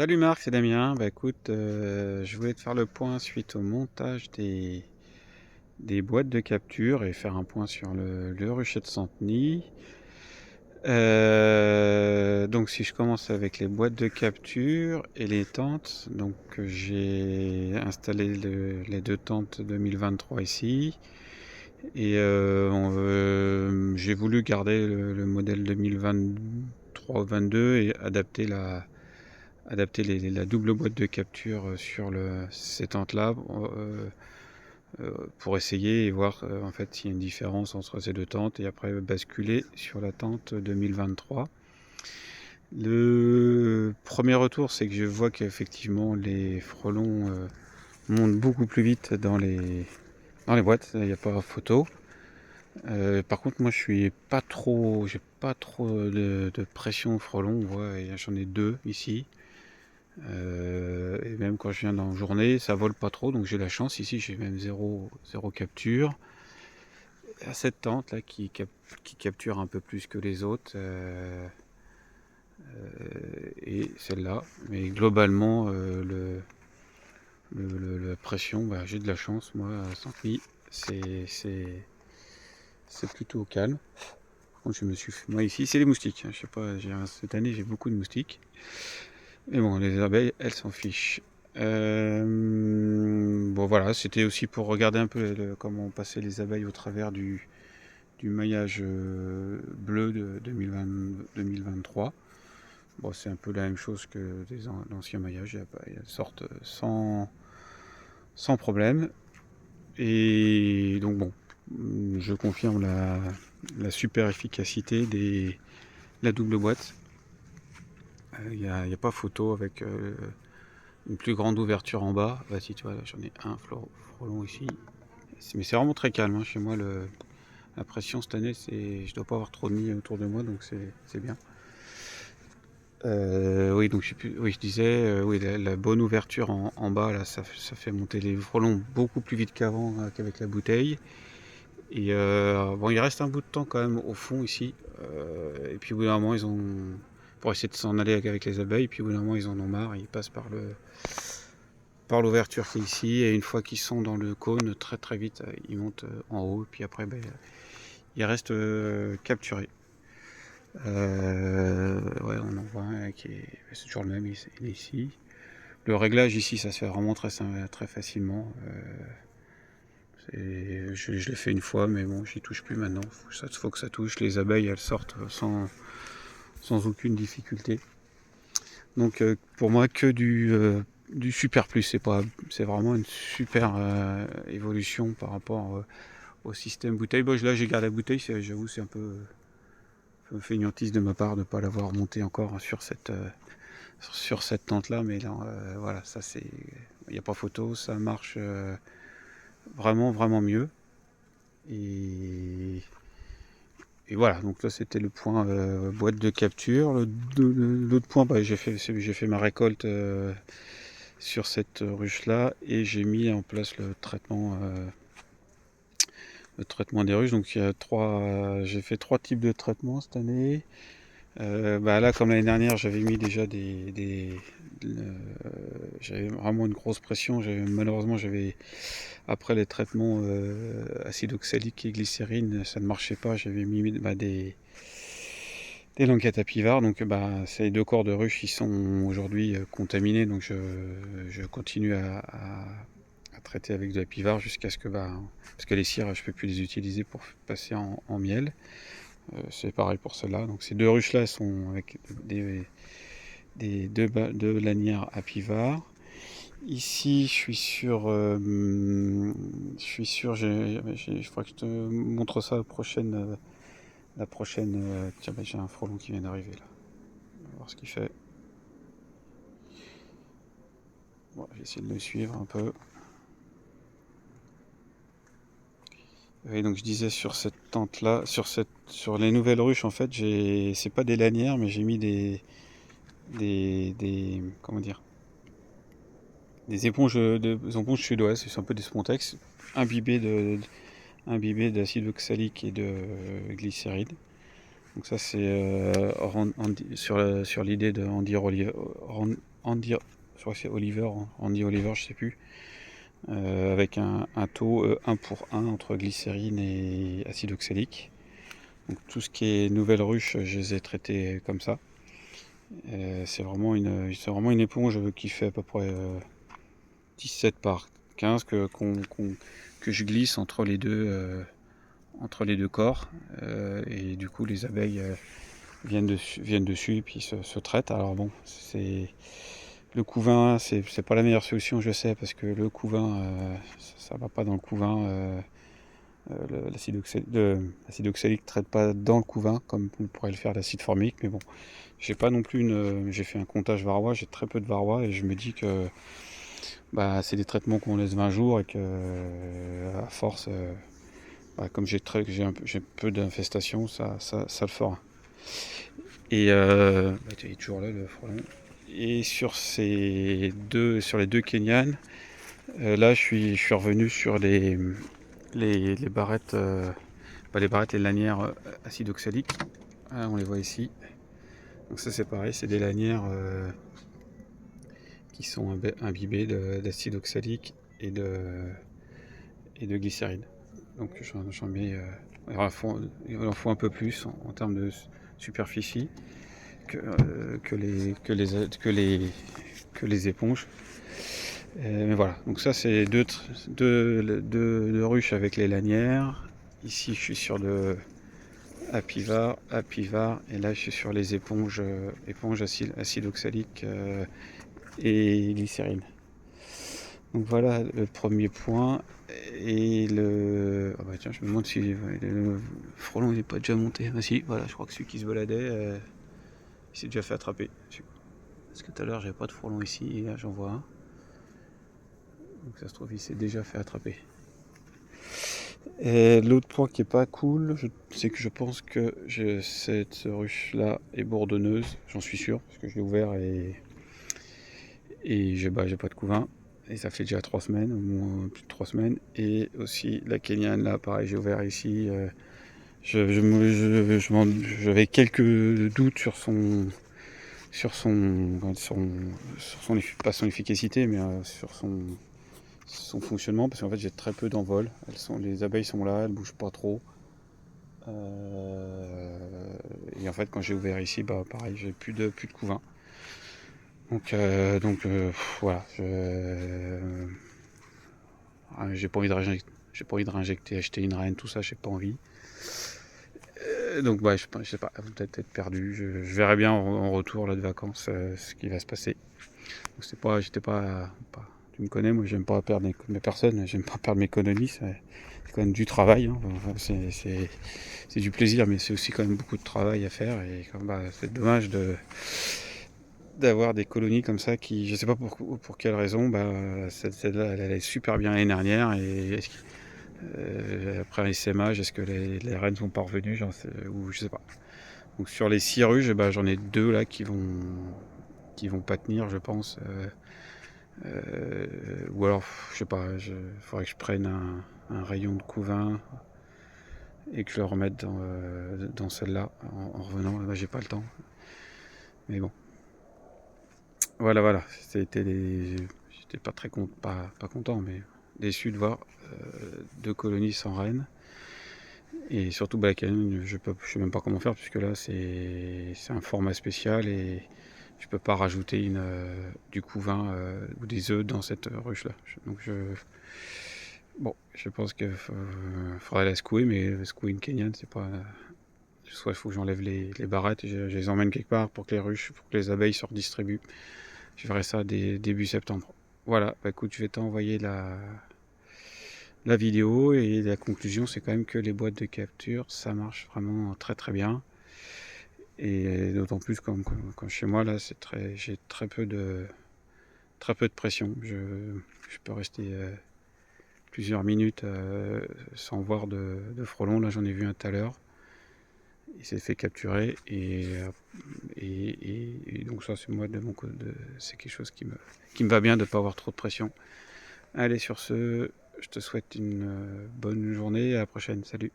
Salut Marc, c'est Damien. Bah écoute, je voulais te faire le point suite au montage des boîtes de capture et faire un point sur le rucher de Santeny. Donc si je commence avec les boîtes de capture et les tentes, donc j'ai installé les deux tentes 2023 ici et j'ai voulu garder le modèle 2023-22 et adapter la double boîte de capture sur ces tentes-là pour essayer et voir en fait s'il y a une différence entre ces deux tentes et après basculer sur la tente 2023. Le premier retour, c'est que je vois qu'effectivement les frelons montent beaucoup plus vite dans les boîtes, il n'y a pas photo. Par contre, moi, j'ai pas trop de pression frelon. J'en ai deux ici. Et même quand je viens dans la journée, ça vole pas trop, donc j'ai la chance. Ici, j'ai même zéro capture. À cette tente là qui capture un peu plus que les autres, et celle-là. Mais globalement, la pression, bah, j'ai de la chance. Moi, à Saint-Denis, c'est plutôt calme. Par contre, moi ici, c'est les moustiques. Je sais pas, cette année, j'ai beaucoup de moustiques. Mais bon, les abeilles, elles s'en fichent. Bon voilà, c'était aussi pour regarder un peu comment passaient les abeilles au travers du maillage bleu de 2023. Bon, c'est un peu la même chose que l'ancien maillage, elles sortent sans problème. Et donc bon, je confirme la super efficacité de la double boîte. Il n'y a pas photo avec une plus grande ouverture en bas. Bah si tu vois, j'en ai un frelon ici. Mais c'est vraiment très calme, hein. Chez moi, la pression cette année, je dois pas avoir trop de nids autour de moi, donc c'est bien. Oui, donc je disais, oui, la bonne ouverture en bas, là, ça fait monter les frelons beaucoup plus vite qu'avant, qu'avec la bouteille. Et bon, il reste un bout de temps quand même au fond ici. Et puis au bout d'un moment, pour essayer de s'en aller avec les abeilles, puis au bout d'un moment, ils en ont marre, ils passent par l'ouverture qui est ici, et une fois qu'ils sont dans le cône, très très vite, ils montent en haut, et puis après, ben, ils restent capturés. Ouais, on en voit un c'est toujours le même, il est ici. Le réglage ici, ça se fait vraiment très facilement. Je l'ai fait une fois, mais bon, j'y touche plus maintenant. Faut que ça touche. Les abeilles, elles sortent sans aucune difficulté. Donc pour moi, que du super plus. C'est vraiment une super évolution par rapport au système bouteille. Bon, là, j'ai gardé la bouteille. J'avoue, c'est un peu feignantise de ma part de ne pas l'avoir montée encore sur cette tente-là. Mais là, voilà, ça c'est, il n'y a pas photo. Ça marche vraiment, vraiment mieux. Et voilà, donc là c'était le point boîte de capture. L'autre point, bah, j'ai fait ma récolte sur cette ruche là et j'ai mis en place le traitement des ruches. Donc j'ai fait trois types de traitements cette année. Bah là, comme l'année dernière, j'avais mis déjà j'avais vraiment une grosse pression. Malheureusement, après les traitements acide oxalique et glycérine, ça ne marchait pas. J'avais mis des languettes à pivard. Donc, bah, ces deux corps de ruche, ils sont aujourd'hui contaminés. Donc, je continue à traiter avec de la pivard jusqu'à ce que, parce que les cires, je peux plus les utiliser pour passer en miel. C'est pareil pour celle-là. Donc, ces deux ruches-là sont avec deux lanières à pivard. Ici, je crois que je te montre ça la prochaine. Tiens, bah, j'ai un frelon qui vient d'arriver là. On va voir ce qu'il fait. Bon, j'ai essayé de le suivre un peu. Et donc je disais sur cette tente là, sur les nouvelles ruches en fait, c'est pas des lanières, mais j'ai mis comment dire, des éponges sud-ouest, c'est un peu des spontex, imbibées d'acide oxalique et de glycérine. Donc ça c'est sur l'idée de Andy, je crois que c'est Oliver, Andy Oliver, je sais plus, avec un taux 1 pour 1 entre glycérine et acide oxalique. Donc tout ce qui est nouvelles ruches, je les ai traitées comme ça. C'est vraiment une éponge qui fait à peu près 17 par 15 que je glisse entre les deux corps. Et du coup les abeilles viennent dessus et puis se traitent. Alors bon, le couvain, c'est pas la meilleure solution, je sais, parce que le couvain, ça va pas dans le couvain. L'acide oxalique ne traite pas dans le couvain comme on pourrait le faire l'acide formique, mais bon, j'ai pas non plus j'ai fait un comptage varroa, j'ai très peu de varroa et je me dis que c'est des traitements qu'on laisse 20 jours et que à force, comme j'ai peu d'infestation, ça le fera. Et il est toujours là le frelon. Et sur les deux Kenyan, là je suis revenu sur les barrettes, les barrettes, les lanières acide oxalique. Ah, on les voit ici. Donc ça c'est pareil, c'est des lanières qui sont imbibées d'acide oxalique et de glycérine. Donc j'en mets, il en faut un peu plus en termes de superficie que les éponges. Mais voilà, donc ça c'est deux ruches avec les lanières. Ici je suis sur de Apivar, et là je suis sur les éponges acide oxalique et glycérine. Donc voilà le premier point. Et tiens, je me demande si le frelon n'est pas déjà monté. Ah si, voilà, je crois que celui qui se baladait, il s'est déjà fait attraper. Parce que tout à l'heure j'avais pas de frelon ici, et là j'en vois un. Donc ça se trouve il s'est déjà fait attraper. Et l'autre point qui est pas cool, c'est que je pense que cette ruche là est bourdonneuse, j'en suis sûr, parce que je l'ai ouvert et j'ai pas de couvain. Et ça fait déjà 3 semaines, au moins plus de 3 semaines. Et aussi la Kenyane là, pareil, j'ai ouvert ici. J'avais quelques doutes sur pas son efficacité, mais sur son fonctionnement, parce qu'en fait j'ai très peu d'envol. Les abeilles sont là, elles bougent pas trop. Et en fait quand j'ai ouvert ici, pareil, j'ai plus de couvain. Donc voilà, j'ai pas envie de réinjecter, acheter une reine, tout ça, j'ai pas envie. Donc je sais pas, peut-être perdu. Je verrai bien en retour là de vacances ce qui va se passer. Donc tu me connais, moi j'aime pas perdre mes personnes, j'aime pas perdre mes colonies, c'est quand même du travail, hein. Enfin, c'est du plaisir, mais c'est aussi quand même beaucoup de travail à faire, et c'est dommage d'avoir des colonies comme ça qui, je sais pas pour quelle raison, celle-là elle allait super bien l'année dernière, et après un essaimage, est-ce que les reines sont pas revenues, ou je sais pas. Donc sur les 6 ruches, j'en ai 2 là qui vont pas tenir, je pense. Ou alors, je sais pas, faudrait que je prenne un rayon de couvain et que je le remette dans celle-là en revenant. Là, j'ai pas le temps. Mais bon. Voilà. J'étais pas très pas content, mais déçu de voir 2 colonies sans reine. Et surtout, la canine, je sais même pas comment faire, puisque là, c'est un format spécial et je peux pas rajouter du couvain ou des œufs dans cette ruche là. Donc je pense qu'il faudrait la secouer, mais secouer une Kenyane, c'est pas. Soit il faut que j'enlève les barrettes et je les emmène quelque part pour que les abeilles se redistribuent. Je verrai ça début septembre. Voilà, écoute, je vais t'envoyer la vidéo, et la conclusion, c'est quand même que les boîtes de capture, ça marche vraiment très très bien. Et d'autant plus quand chez moi là, j'ai très peu de pression. Je peux rester plusieurs minutes sans voir de frelons. Là, j'en ai vu un tout à l'heure. Il s'est fait capturer, et donc ça, c'est moi de mon côté, c'est quelque chose qui me va bien de ne pas avoir trop de pression. Allez, sur ce, je te souhaite une bonne journée, à la prochaine, salut.